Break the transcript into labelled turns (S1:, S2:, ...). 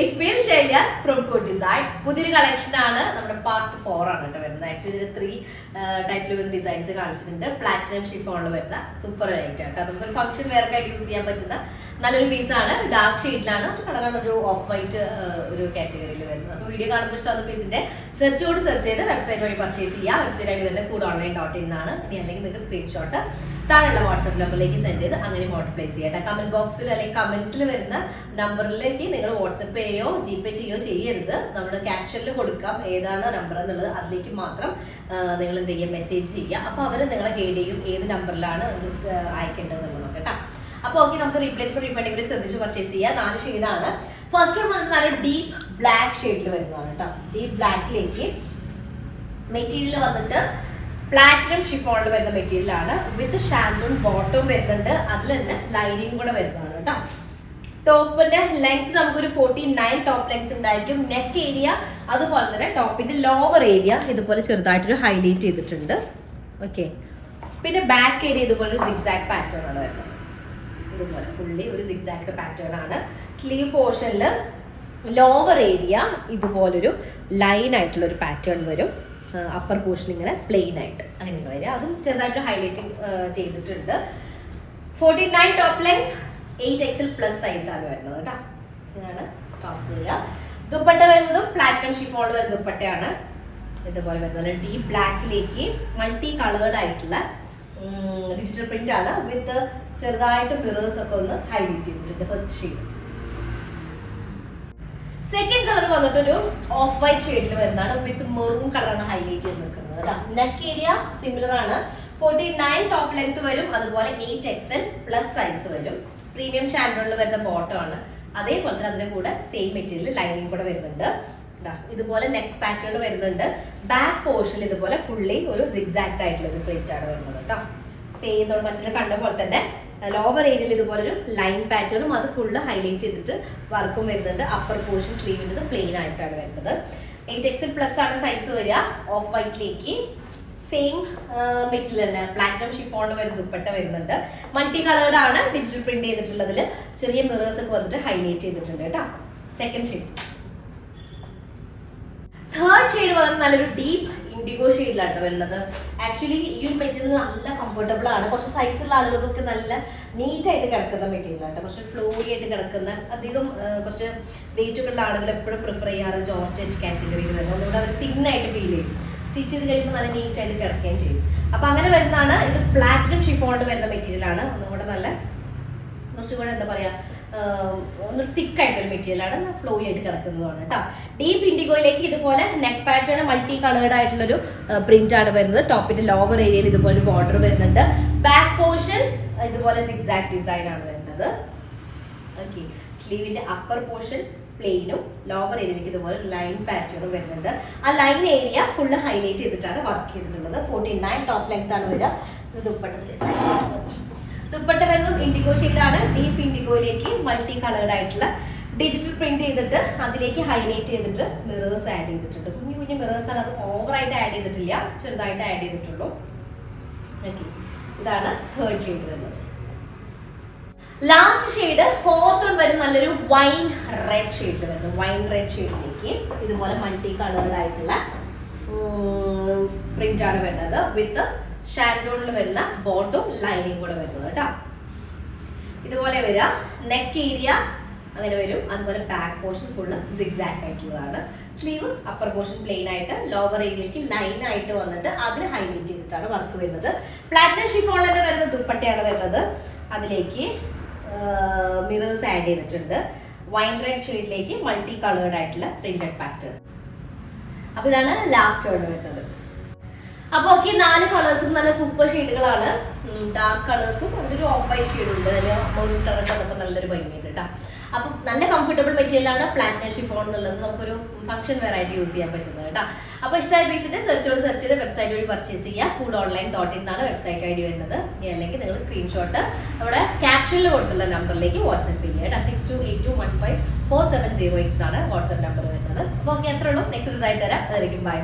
S1: It's Bill Shailyas from Good Design. പുതിയൊരു collection ആണ് നമ്മുടെ പാർട്ട് 4 ആണ് കേട്ടോ വരുന്നത്. ആക്ച്വലി ഇതിൽ 3 ടൈപ്പിൽ വരുന്ന ഡിസൈൻസ് കാണിച്ചിട്ടുണ്ട്. പ്ലാറ്റിനം ഷിഫോണിൽ വരുന്ന സൂപ്പർ റൈറ്റ് ആട്ടോ. നമുക്കൊരു ഫംഗ്ഷൻ വെയർ ആയിട്ട് യൂസ് ചെയ്യാൻ പറ്റുന്ന നല്ലൊരു പീസാണ്. ഡാർക്ക് ഷെയ്ഡിലാണ്, കളറാണ് ഒരു ഓഫ് വൈറ്റ് ഒരു കാറ്റഗറിയിൽ വരുന്നത്. അപ്പോൾ വീഡിയോ കാണുമ്പോൾ ഇഷ്ടമാകുന്ന പീസിന്റെ സെർച്ച് ചെയ്ത് വെബ്സൈറ്റ് വഴി പർച്ചേസ് ചെയ്യുക. വെബ്സൈറ്റ് ആയിട്ട് വരുന്നത് coodonline.in ആണ്. ഇനി അല്ലെങ്കിൽ നിങ്ങൾക്ക് സ്ക്രീൻഷോട്ട് താഴെയുള്ള വാട്സ്ആപ്പ് നമ്പറിലേക്ക് സെൻഡ് ചെയ്ത് അങ്ങനെ ഓർഡർ പ്ലേസ് ചെയ്യട്ടെ. കമന്റ് ബോക്സിൽ അല്ലെങ്കിൽ കമന്റ്സിൽ വരുന്ന നമ്പറിലേക്ക് നിങ്ങൾ വാട്സപ്പ് ചെയ്യോ ജിപേ ചെയ്യോ ചെയ്യരുത്. നമ്മൾ ക്യാപ്ഷനിൽ കൊടുക്കാം ഏതാണ് നമ്പർ എന്നുള്ളത്. അതിലേക്ക് മാത്രം നിങ്ങൾ എന്ത് ചെയ്യുക, മെസ്സേജ് ചെയ്യുക. അപ്പോൾ അവർ നിങ്ങളെ ഗൈഡ് ചെയ്യും ഏത് നമ്പറിലാണ് അയക്കേണ്ടതെന്നുള്ളത് കേട്ടോ. അപ്പോൾ ഓക്കെ, നമുക്ക് റീപ്ലേസ്മെന്റ് റീഫണ്ട് കൂടി ശ്രദ്ധിച്ച് പർച്ചേസ് ചെയ്യുക. 4 ഷെയ്ഡാണ്. ഫസ്റ്റ് വൺ വന്നിട്ട് നല്ല ഡീപ്പ് ബ്ലാക്ക് ഷെയ്ഡിൽ വരുന്നതാണ് കേട്ടോ. ഡീപ്പ് ബ്ലാക്കിലേക്ക് മെറ്റീരിയൽ വന്നിട്ട് പ്ലാറ്റിനം ഷിഫോണിൽ വരുന്ന മെറ്റീരിയൽ ആണ്. വിത്ത് ഷാൻഡൂൺ ബോട്ടം വരുന്നുണ്ട്. അതിൽ തന്നെ ലൈനിങ് കൂടെ വരുന്നതാണ് കേട്ടോ. ടോപ്പിന്റെ ലെങ്ത് നമുക്കൊരു 49 ടോപ്പ് ലെങ്ത് ഉണ്ടായിരിക്കും. നെക്ക് ഏരിയ അതുപോലെ തന്നെ ടോപ്പിന്റെ ലോവർ ഏരിയ ഇതുപോലെ ചെറുതായിട്ടൊരു ഹൈലൈറ്റ് ചെയ്തിട്ടുണ്ട്. ഓക്കെ, പിന്നെ ബാക്ക് ഏരിയ ഇതുപോലെ ഒരു സിഗ്സാഗ് പാറ്റേൺ ആണ് വരുന്നത്. ഇതുപോലെ ഫുള്ളി ഒരു സിഗ്സാഗ് പാറ്റേൺ ആണ്. സ്ലീവ് പോർഷനിൽ ലോവർ ഏരിയ ഇതുപോലൊരു ലൈൻ ആയിട്ടുള്ള ഒരു പാറ്റേൺ വരും. അപ്പർ പോർഷൻ ഇങ്ങനെ പ്ലെയിൻ ആയിട്ട് അങ്ങനെ വരിക. അതും ചെറുതായിട്ട് ഹൈലൈറ്റിംഗ് ചെയ്തിട്ടുണ്ട്. 49 top length, 8XL plus size ആണ് വരുന്നത് കേട്ടോ. ഇതാണ് ടോപ്പ് ഏരിയ. ദുപ്പട്ട വരുന്നതും പ്ലാറ്റിനം ഷിഫോൺ വരുന്ന ദുപ്പട്ടയാണ്. ഇതുപോലെ വരുന്നത് ഡീപ്പ് ബ്ലാക്കിലേക്ക് മൾട്ടി കളേർഡ് ആയിട്ടുള്ള ഡിജിറ്റൽ പ്രിന്റ് ആണ്. വിത്ത് ചെറുതായിട്ട് മിറേഴ്സ് ഒക്കെ ഒന്ന് ഹൈലൈറ്റ് ചെയ്തിട്ടുണ്ട്. First shade. സെക്കൻഡ് കളർ വന്നിട്ടൊരു ഓഫ് വൈറ്റ് ഷെയ്ഡിൽ വരുന്നതാണ്. വിത്ത് മെറൂൺ കളറാണ് ഹൈലൈറ്റ് ചെയ്ത് നിൽക്കുന്നത് കേട്ടോ. നെക്ക് ഏരിയ സിമിലർ ആണ്. 49 ടോപ്പ് ലെങ്ത് വരും. അതുപോലെ 8XL പ്ലസ് സൈസ് വരും. പ്രീമിയം ഷാൻഡോണിൽ വരുന്ന ബോട്ടം ആണ്. അതേപോലെ തന്നെ അതിന്റെ കൂടെ സെയിം മെറ്റീരിയൽ ലൈനിങ് കൂടെ വരുന്നുണ്ട്. ഇതുപോലെ നെക്ക് പാറ്റേൺ വരുന്നുണ്ട്. ബാക്ക് പോർഷൻ ഇതുപോലെ ഫുള്ളി ഒരു സിഗ്സാക്ട് ആയിട്ടുള്ള ഒരു പ്രിന്റ് ആണ് വരുന്നത് കേട്ടോ. സെയിം നമ്മൾ മറ്റേ കണ്ട പോലെ തന്നെ ലോവർ ഏരിയയിൽ ഇതുപോലെ ഒരു ലൈൻ പാറ്റേണും അത് ഫുള്ള് ഹൈലൈറ്റ് ചെയ്തിട്ട് വർക്കും വരുന്നുണ്ട്. അപ്പർ പോർഷൻ സ്ലീവിൻ്റെ പ്ലെയിൻ ആയിട്ടാണ് വരുന്നത്. 8XL പ്ലസ് ആണ് സൈസ് വരിക. ഓഫ് വൈറ്റിലേക്ക് സെയിം മെറ്റീരിയൽ തന്നെ പ്ലാറ്റിനം ഷിഫോണിൽ വരുന്ന ദുപ്പട്ട വരുന്നുണ്ട്. മൾട്ടി കളേർഡ് ആണ്. ഡിജിറ്റൽ പ്രിന്റ് ചെയ്തിട്ടുള്ളതിൽ ചെറിയ മിറേഴ്സ് ഒക്കെ വന്നിട്ട് ഹൈലൈറ്റ് ചെയ്തിട്ടുണ്ട് കേട്ടോ. Second shade. തേർഡ് ഷെയ്ഡ് വന്നിട്ട് നല്ലൊരു ഡീപ്പ് ഇൻഡിഗോ ഷെയ്ഡിലാണ് വരുന്നത്. ആക്ച്വലി ഈ ഒരു മെറ്റീരിയൽ നല്ല കംഫർട്ടബിൾ ആണ്. കുറച്ച് സൈസുള്ള ആളുകൾക്ക് നല്ല നീറ്റ് ആയിട്ട് കിടക്കുന്ന മെറ്റീരിയൽ ആണ്. കുറച്ച് ഫ്ലോയി ആയിട്ട് കിടക്കുന്ന, അധികം കുറച്ച് വെയിറ്റ് ഉള്ള ആളുകൾ എപ്പോഴും പ്രിഫർ ചെയ്യാറ് ജോർജറ്റ് കാറ്റഗറിയിൽ വരുന്നത്. അതുകൊണ്ട് അവർ തിന്നായിട്ട് ഫീൽ ചെയ്യും. സ്റ്റിച്ച് ചെയ്ത് കഴിയുമ്പോൾ നല്ല നീറ്റ് ആയിട്ട് കിടക്കുകയും ചെയ്യും. അപ്പൊ അങ്ങനെ വരുന്നതാണ്. ഇത് പ്ലാറ്റിനം ഷിഫോണിൽ വരുന്ന മെറ്റീരിയൽ ആണ്. ഒന്നുകൂടെ നല്ല കുറച്ചുകൂടെ എന്താ പറയാ, ഒന്നൊരു തിക്കായിട്ടൊരു മെറ്റീരിയൽ ആണ്. ഫ്ലോയി ആയിട്ട് കിടക്കുന്നതാണ് കേട്ടോ. ഡീപ്പ് ഇൻഡിഗോയിലേക്ക് ഇതുപോലെ നെക്ക് പാറ്റേൺ മൾട്ടി കളേർഡ് ആയിട്ടുള്ളൊരു പ്രിന്റ് ആണ് വരുന്നത്. ടോപ്പിന്റെ ലോവർ ഏരിയയിൽ ഇതുപോലെ ബോർഡർ വരുന്നുണ്ട്. ബാക്ക് പോർഷൻ ഇതുപോലെ സിഗ്സാക്ട് ഡിസൈൻ ആണ് വരുന്നത്. ഓക്കെ, സ്ലീവിന്റെ അപ്പർ പോർഷൻ പ്ലെയിനും ലോവർ ഏരിയയിലേക്ക് ഇതുപോലെ ലൈൻ പാറ്റേണും വരുന്നുണ്ട്. ആ ലൈൻ ഏരിയ ഫുള്ള് ഹൈലൈറ്റ് ചെയ്തിട്ടാണ് വർക്ക് ചെയ്തിട്ടുള്ളത്. 49 ടോപ്പ് ലെങ്ത് ആണ് വരിക. ദുപ്പട്ട വരുന്നതും ഇൻഡിഗോ ഷെയ്ഡാണ്. ഡീപ്പ് ഇൻഡിഗോയിലേക്ക് മൾട്ടി കളേർഡ് ആയിട്ടുള്ള ഡിജിറ്റൽ പ്രിന്റ് ചെയ്തിട്ട് അതിലേക്ക് ഹൈലൈറ്റ് ചെയ്തിട്ട് മിറേഴ്സ് ആഡ് ചെയ്തിട്ടുണ്ട്. കുഞ്ഞു കുഞ്ഞു മിറേഴ്സ് ആണ്. അത് ഓവറായിട്ട് ആഡ് ചെയ്തിട്ടില്ല, ചെറുതായിട്ട് ആഡ് ചെയ്തിട്ടുള്ളൂ. ഓക്കെ, ഇതാണ് തേർഡ് ഷെയ്ഡ് വരുന്നത്. ലാസ്റ്റ് ഷെയ്ഡ് ഫോർത്ത് വൺ വരുന്ന നല്ലൊരു വൈൻ റെഡ് ഷെയ്ഡിൽ വരുന്നത്. വൈൻ റെഡ് ഷെയ്ഡിലേക്ക് ഇതുപോലെ മൾട്ടി കളേർഡ് ആയിട്ടുള്ള പ്രിന്റ് ആണ് വരുന്നത്. വിത്ത് ഷാൻഡോണിൽ വരുന്ന ബോട്ടും ലൈനിങ് കൂടെ വരുന്നത് കേട്ടോ. ഇതുപോലെ വരിക. നെക്ക് ഏരിയ അങ്ങനെ വരും. അതുപോലെ ബാക്ക് പോർഷൻ ഫുള്ള് സിഗ്സാക്ട് ആയിട്ടുള്ളതാണ്. സ്ലീവ് അപ്പർ പോർഷൻ പ്ലെയിൻ ആയിട്ട് ലോവർ ഏരിയയിലേക്ക് ലൈൻ ആയിട്ട് വന്നിട്ട് അതിന് ഹൈലൈറ്റ് ചെയ്തിട്ടാണ് വർക്ക് വരുന്നത്. പ്ലാറ്റിനം ഷിഫോണിൽ തന്നെ വരുന്ന ദുപ്പട്ടയാണ് വരുന്നത്. അതിലേക്ക് മിറേഴ്സ് ആഡ് ചെയ്തിട്ടുണ്ട്. വൈൻ റെഡ് ഷെയ്ഡിലേക്ക് മൾട്ടി കളേർഡ് ആയിട്ടുള്ള പ്രിന്റഡ് പാറ്റേൺ. അപ്പൊ ഇതാണ് ലാസ്റ്റ് ഓർഡർ വരുന്നത്. അപ്പൊ ഓക്കെ, 4 കളേഴ്സും നല്ല സൂപ്പർ ഷെയ്ഡുകളാണ്. ഡാർക്ക് കളേഴ്സും ഒരു ഓഫ് വൈറ്റ് ഷെയ്ഡ് ഉണ്ട്. അതിൽ മെറൂൺ കളേഴ്സ് അതൊക്കെ നല്ലൊരു ഭംഗിയുണ്ട് കേട്ടോ. അപ്പം നല്ല കംഫർട്ടബിൾ മെറ്റീരിയൽ ആണ് പ്ലാറ്റിനം ഷിഫോൺ എന്നുള്ളത്. നമുക്കൊരു ഫംഗ്ഷൻ വെയർ ആയിട്ട് യൂസ് ചെയ്യാൻ പറ്റുന്നത് കേട്ടോ. അപ്പോൾ ഇഷ്ടമായ പീസിന്റെ സെർച്ച് ചെയ്ത് വെബ്സൈറ്റ് വഴി പർച്ചേസ് ചെയ്യുക. coodonline.in എന്നാണ് വെബ്സൈറ്റ് ഐഡി വരുന്നത്. അല്ലെങ്കിൽ നിങ്ങൾ സ്ക്രീൻഷോട്ട് അവിടെ ക്യാപ്ഷനിൽ കൊടുത്തുള്ള നമ്പറിലേക്ക് വാട്സ്ആപ്പ് ചെയ്യുക കേട്ടോ. 6282154708 എന്നാണ് വാട്സ്ആപ്പ് നമ്പർ വരുന്നത്. അപ്പോൾ ഓക്കെ, അത്രേ ഉള്ളൂ. നെക്സ്റ്റ് റിസൾട്ട് തരാം. അതായിരിക്കും ബൈ.